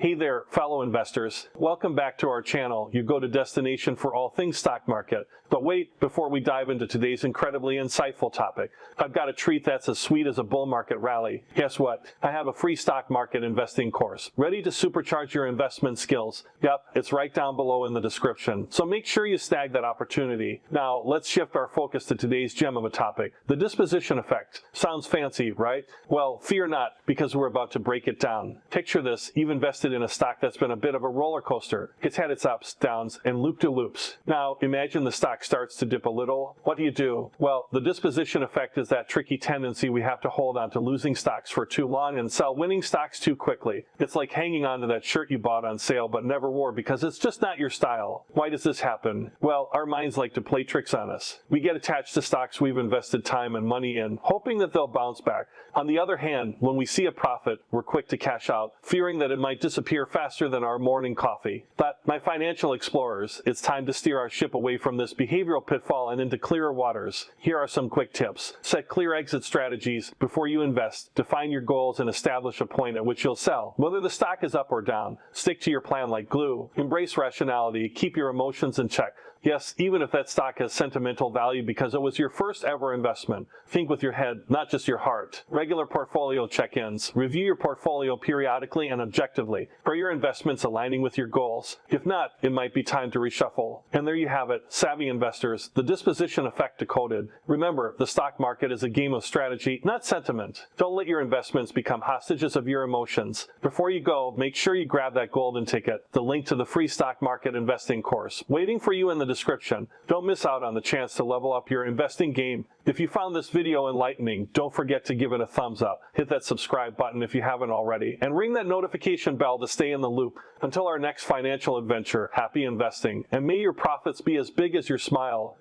Hey there, fellow investors. Welcome back to our channel, your go-to destination for all things stock market. But wait, before we dive into today's incredibly insightful topic, I've got a treat that's as sweet as a bull market rally. Guess what? I have a free stock market investing course, ready to supercharge your investment skills. Yep, it's right down below in the description. So make sure you snag that opportunity. Now, let's shift our focus to today's gem of a topic, the disposition effect. Sounds fancy, right? Well, fear not, because we're about to break it down. Picture this, you've invested in a stock that's been a bit of a roller coaster. It's had its ups, downs, and loop-de-loops. Now, imagine the stock starts to dip a little. What do? Well, the disposition effect is that tricky tendency we have to hold on to losing stocks for too long and sell winning stocks too quickly. It's like hanging on to that shirt you bought on sale but never wore because it's just not your style. Why does this happen? Well, our minds like to play tricks on us. We get attached to stocks we've invested time and money in, hoping that they'll bounce back. On the other hand, when we see a profit, we're quick to cash out, fearing that it might disappear faster than our morning coffee. But my financial explorers, it's time to steer our ship away from this behavioral pitfall and into clearer waters. Here are some quick tips. Set clear exit strategies before you invest. Define your goals and establish a point at which you'll sell. Whether the stock is up or down, stick to your plan like glue. Embrace rationality. Keep your emotions in check. Yes, even if that stock has sentimental value because it was your first ever investment. Think with your head, not just your heart. Regular portfolio check-ins. Review your portfolio periodically and objectively. Are your investments aligning with your goals? If not, it might be time to reshuffle. And there you have it, savvy investors, the disposition effect decoded. Remember, the stock market is a game of strategy, not sentiment. Don't let your investments become hostages of your emotions. Before you go, make sure you grab that golden ticket, the link to the free stock market investing course, waiting for you in the description. Don't miss out on the chance to level up your investing game. If you found this video enlightening, don't forget to give it a thumbs up. Hit that subscribe button if you haven't already, and ring that notification bell to stay in the loop. Until our next financial adventure, happy investing, and may your profits be as big as your smile.